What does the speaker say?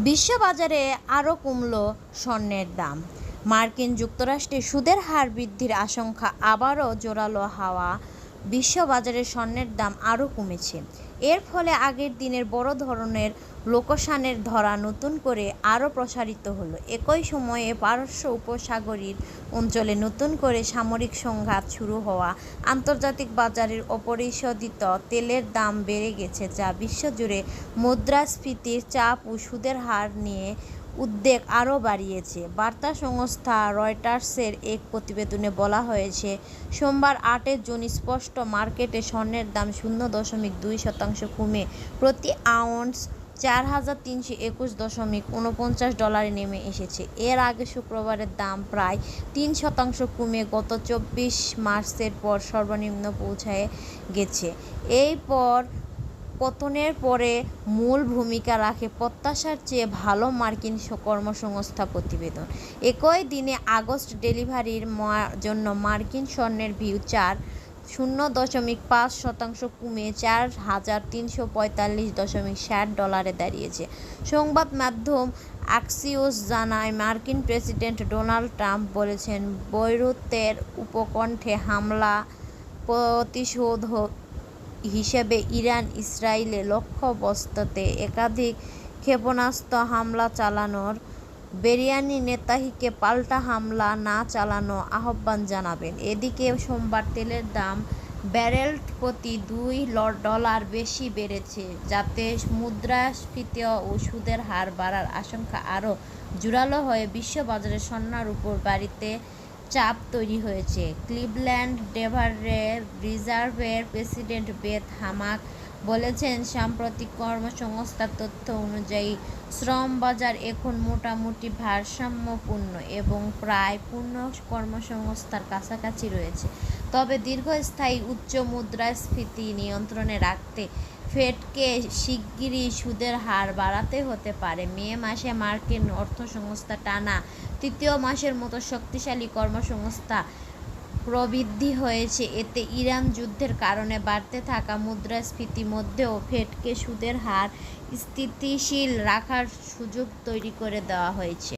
বিশ্ববাজারে আরও কমল স্বর্ণের দাম। মার্কিন যুক্তরাষ্ট্রে সুদের হার বৃদ্ধির আশঙ্কা আবারও জোরালো হওয়া বিশ্ববাজারে স্বর্ণের দাম আরও কমেছে। এর ফলে আগের দিনের বড় ধরনের লোকসানের ধরা নতুন করে আরও প্রসারিত হলো। একই সময়ে পারস্য উপসাগরীয় অঞ্চলে নতুন করে সামরিক সংঘাত শুরু হওয়া আন্তর্জাতিক বাজারের অপরিশোধিত তেলের দাম বেড়ে গেছে, যা বিশ্বজুড়ে মুদ্রাস্ফীতির চাপ ও সুদের হার নিয়ে উদ্বেগ আরও বাড়িয়েছে। বার্তা সংস্থা রয়টার্সের এক প্রতিবেদনে বলা হয়েছে, সোমবার ৮ জুন স্পট মার্কেটে স্বর্ণের দাম 0.2% কমে প্রতি আউন্স $৪,৩২১.৪৯ নেমে এসেছে। এর আগে শুক্রবারের দাম প্রায় ৩% কমে গত ২৪ মার্চের পর সর্বনিম্ন পৌঁছে গেছে। এই পতনের পরে মূল ভূমিকা রাখে প্রত্যাশার চেয়ে ভালো মার্কিন কর্মসংস্থা প্রতিবেদন। একই দিনে আগস্ট ডেলিভারির জন্য মার্কিন স্বর্ণের ফিউচার 0.৫% কমে $৪,৩৪৫.৬০ দাঁড়িয়েছে। সংবাদ মাধ্যম অ্যাক্সিওস জানায়, মার্কিন প্রেসিডেন্ট ডোনাল্ড ট্রাম্প বলেছেন, বৈরুতের উপকণ্ঠে হামলা প্রতিশোধ হিসেবে ইরান ইসরায়েলে লক্ষ্যবস্তুতে একাধিক ক্ষেপণাস্ত্র হামলা চালানোর বেরিয়ানি নেতানিয়াহুকে পাল্টা হামলা না চালানোর আহ্বান জানাবেন। এদিকে সোমবার তেলের দাম ব্যারেল প্রতি $2 বেশি বেড়েছে, যাতে মুদ্রাস্ফীতি ও সুদের হার বাড়ার আশঙ্কা আরও জোরালো হয়ে বিশ্ববাজারে স্বর্ণের উপর বাড়তি চাপ তৈরি হয়েছে। ক্লিভল্যান্ড ফেডারেল রিজার্ভের প্রেসিডেন্ট বেথ হামাক বলেছেন, সাম্প্রতিক কর্মসংস্থান তথ্য অনুযায়ী শ্রম বাজার এখন মোটামুটি ভারসাম্যপূর্ণ এবং প্রায় পূর্ণ কর্মসংস্থানের কাছাকাছি রয়েছে। তবে দীর্ঘস্থায়ী উচ্চ মুদ্রাস্ফীতি নিয়ন্ত্রণে রাখতে ফেডকে শিগগিরই সুদের হার বাড়াতে হতে পারে। মে মাসে মার্কিন অর্থসংস্থান টানা তৃতীয় মাসের মতো শক্তিশালী কর্মসংস্থান প্রবৃদ্ধি হয়েছে। এতে ইরান যুদ্ধের কারণে বাড়তে থাকা মুদ্রাস্ফীতির মধ্যেও ফেডকে সুদের হার স্থিতিশীল রাখার সুযোগ তৈরি করে দেওয়া হয়েছে।